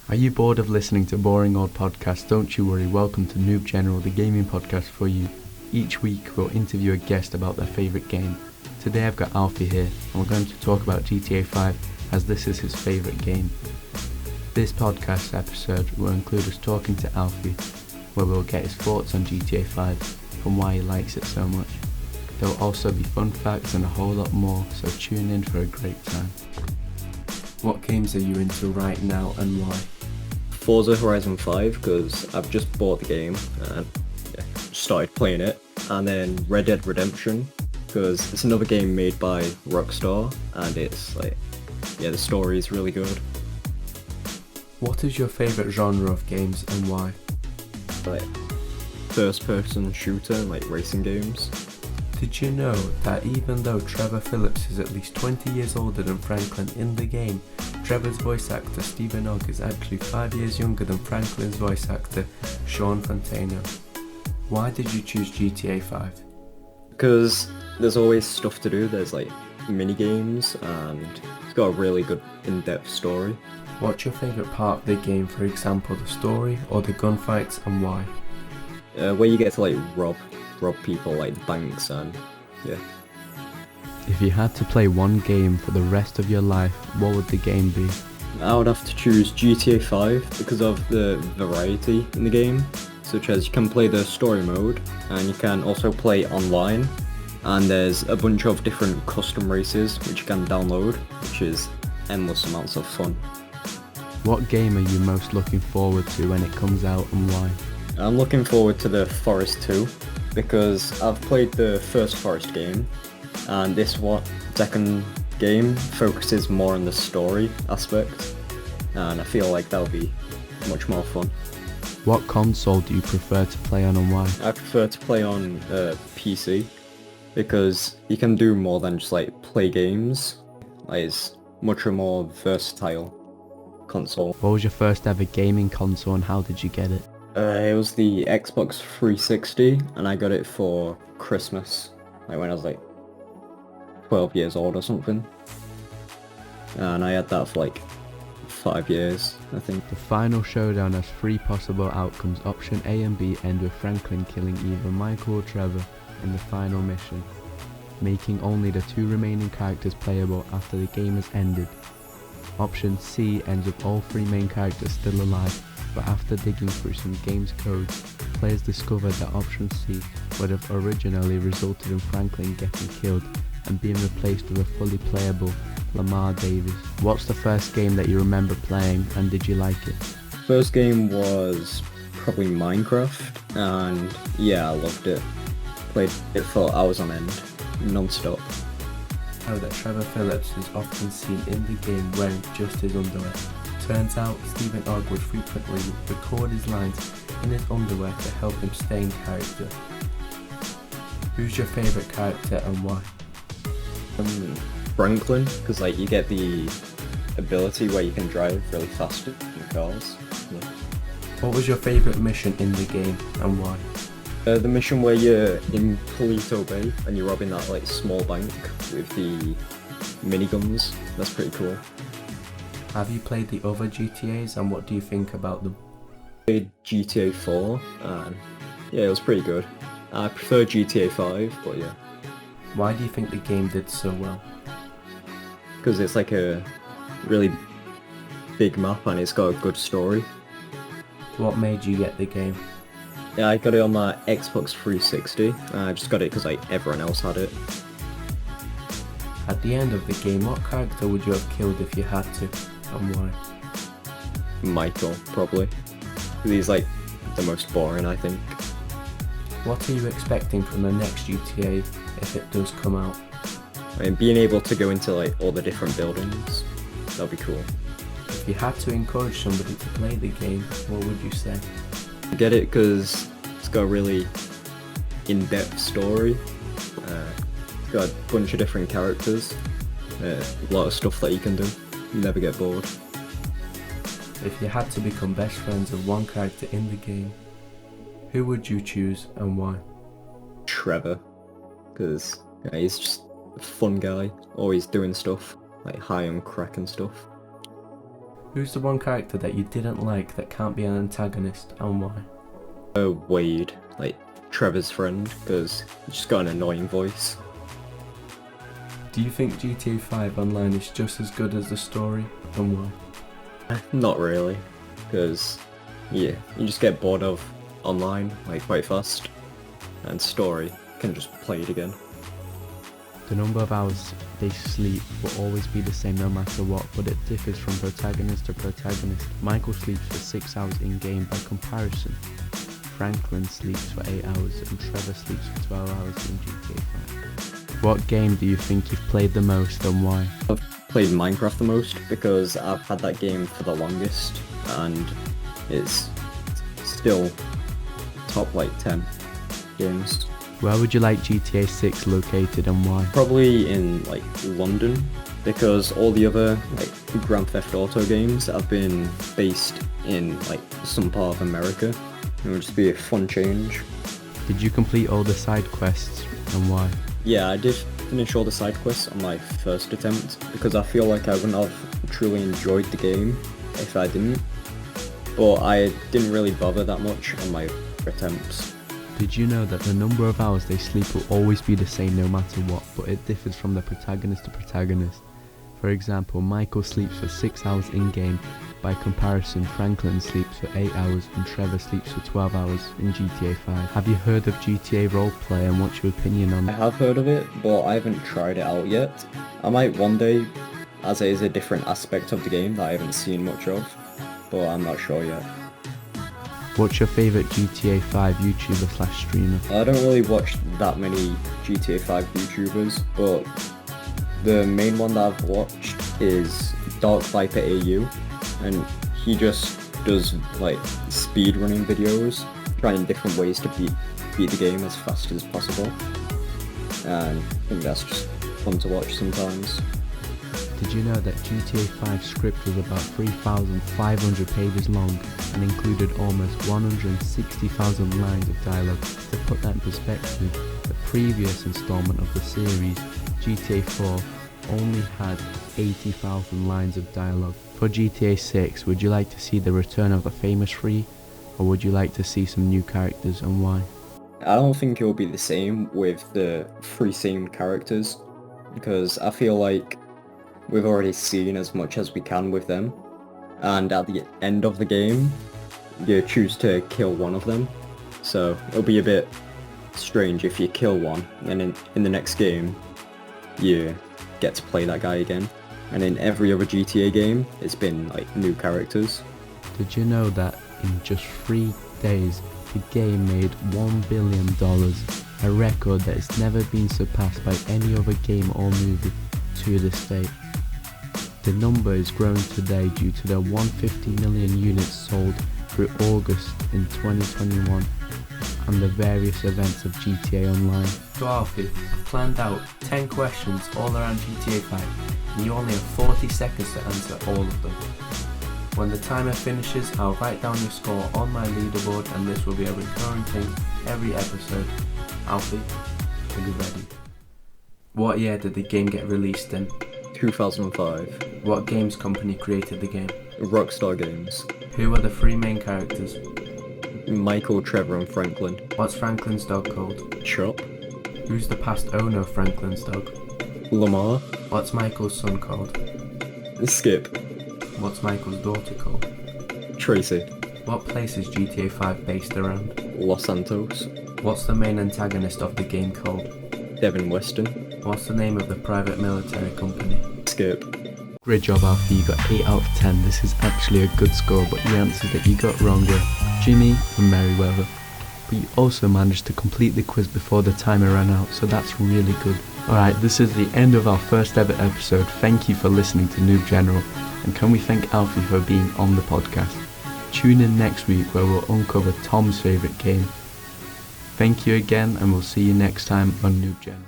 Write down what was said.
Are you bored of listening to boring old podcasts? Don't you worry, welcome to Noob General, the gaming podcast for you. Each week we'll interview a guest about their favourite game. Today I've got Alfie here and we're going to talk about GTA 5 as this is his favourite game. This podcast episode will include us talking to Alfie, where we'll get his thoughts on GTA 5 and why he likes it so much. There will also be fun facts and a whole lot more, so tune in for a great time. What games are you into right now and why? Forza Horizon 5 because I've just bought the game and started playing it, and then Red Dead Redemption because it's another game made by Rockstar and it's the story is really good. What is your favourite genre of games and why? First person shooter, like racing games. Did you know that even though Trevor Phillips is at least 20 years older than Franklin in the game, Trevor's voice actor Stephen Ogg is actually 5 years younger than Franklin's voice actor Sean Fontano? Why did you choose GTA 5? Because there's always stuff to do, there's mini games and it's got a really good in-depth story. What's your favourite part of the game, for example the story or the gunfights, and why? Where you get to rob people like banks and yeah. If you had to play one game for the rest of your life, what would the game be? I would have to choose GTA 5 because of the variety in the game, such as you can play the story mode and you can also play online, and there's a bunch of different custom races which you can download, which is endless amounts of fun. What game are you most looking forward to when it comes out and why? I'm looking forward to the Forest 2 because I've played the first Forest game, and this second game focuses more on the story aspect, and I feel like that'll be much more fun. What console do you prefer to play on and why? I prefer to play on PC because you can do more than just play games. It's much more versatile console. What was your first ever gaming console and how did you get it? It was the Xbox 360 and I got it for Christmas, when I was 12 years old or something. And I had that for 5 years, I think. The final showdown has three possible outcomes. Option A and B end with Franklin killing either Michael or Trevor in the final mission, making only the two remaining characters playable after the game has ended. Option C ends with all three main characters still alive, but after digging through some game's codes, players discovered that option C would have originally resulted in Franklin getting killed and being replaced with a fully playable Lamar Davis. What's the first game that you remember playing and did you like it? First game was probably Minecraft, and yeah, I loved it. Played it for hours on end, non-stop. Know that Trevor Phillips is often seen in the game wearing just his underwear. Turns out Stephen Ogg would frequently record his lines in his underwear to help him stay in character. Who's your favourite character and why? Franklin, because you get the ability where you can drive really fast in cars. Yeah. What was your favourite mission in the game and why? The mission where you're in Polito Bay and you're robbing that small bank with the miniguns. That's pretty cool. Have you played the other GTAs and what do you think about them? Played GTA 4 and yeah, it was pretty good. I prefer GTA 5, but yeah. Why do you think the game did so well? Because it's a really big map and it's got a good story. What made you get the game? Yeah, I got it on my Xbox 360. I just got it because everyone else had it. At the end of the game, what character would you have killed if you had to, and why? Michael, probably. He's the most boring, I think. What are you expecting from the next GTA if it does come out? Being able to go into all the different buildings, that'd be cool. If you had to encourage somebody to play the game, what would you say? Get it because it's got a really in-depth story. It's got a bunch of different characters. A lot of stuff that you can do. You never get bored. If you had to become best friends with one character in the game, who would you choose and why? Trevor, because he's just a fun guy, always doing stuff, high on crack and stuff. Who's the one character that you didn't like that can't be an antagonist, and why? Wade, like Trevor's friend, because he's just got an annoying voice. Do you think GTA 5 Online is just as good as the story, and why? Not really, because yeah, you just get bored of online like quite fast, and story can just play it again. The number of hours they sleep will always be the same no matter what, but it differs from protagonist to protagonist. Michael sleeps for 6 hours in-game. By comparison, Franklin sleeps for 8 hours and Trevor sleeps for 12 hours in GTA 5. What game do you think you've played the most and why? I've played Minecraft the most because I've had that game for the longest, and it's still top like 10 games. Where would you like GTA 6 located and why? Probably in like London, because all the other like Grand Theft Auto games have been based in like some part of America. It would just be a fun change. Did you complete all the side quests and why? Yeah, I did finish all the side quests on my first attempt, because I feel like I wouldn't have truly enjoyed the game if I didn't. But I didn't really bother that much on my attempts. Did you know that the number of hours they sleep will always be the same no matter what, but it differs from the protagonist to protagonist? For example, Michael sleeps for 6 hours in-game. By comparison, Franklin sleeps for 8 hours and Trevor sleeps for 12 hours in GTA 5. Have you heard of GTA Roleplay and what's your opinion on I it? have heard of it, but I haven't tried it out yet. I might one day, as it is a different aspect of the game that I haven't seen much of, but I'm not sure yet. What's your favourite GTA 5 YouTuber / streamer? I don't really watch that many GTA 5 YouTubers, but the main one that I've watched is Dark Viper AU, and he just does like speedrunning videos, trying different ways to beat the game as fast as possible, and I think that's just fun to watch sometimes. Did you know that GTA 5 script was about 3,500 pages long and included almost 160,000 lines of dialogue? To put that in perspective, the previous installment of the series, GTA 4, only had 80,000 lines of dialogue. For GTA 6, would you like to see the return of the famous three, or would you like to see some new characters and why? I don't think it will be the same with the three same characters, because I feel like we've already seen as much as we can with them, and at the end of the game, you choose to kill one of them, so it'll be a bit strange if you kill one, and in the next game, you get to play that guy again. And in every other GTA game, it's been like new characters. Did you know that in just 3 days, the game made $1 billion, a record that has never been surpassed by any other game or movie to this date? The number is growing today due to the 150 million units sold through August in 2021 and the various events of GTA Online. So Alfie, I've planned out 10 questions all around GTA 5 and you only have 40 seconds to answer all of them. When the timer finishes, I'll write down your score on my leaderboard and this will be a recurring thing every episode. Alfie, are you ready? What year did the game get released in? 2005. What games company created the game? Rockstar Games. Who are the three main characters? Michael, Trevor and Franklin. What's Franklin's dog called? Chop. Who's the past owner of Franklin's dog? Lamar. What's Michael's son called? Skip. What's Michael's daughter called? Tracy. What place is GTA 5 based around? Los Santos. What's the main antagonist of the game called? Devin Weston. What's the name of the private military company? Skip. Great job, Alfie, you got 8 out of 10. This is actually a good score, but the answers that you got wrong were Jimmy and Merryweather. But you also managed to complete the quiz before the timer ran out, so that's really good. Alright, this is the end of our first ever episode. Thank you for listening to Noob General, and can we thank Alfie for being on the podcast. Tune in next week where we'll uncover Tom's favourite game. Thank you again, and we'll see you next time on Noob General.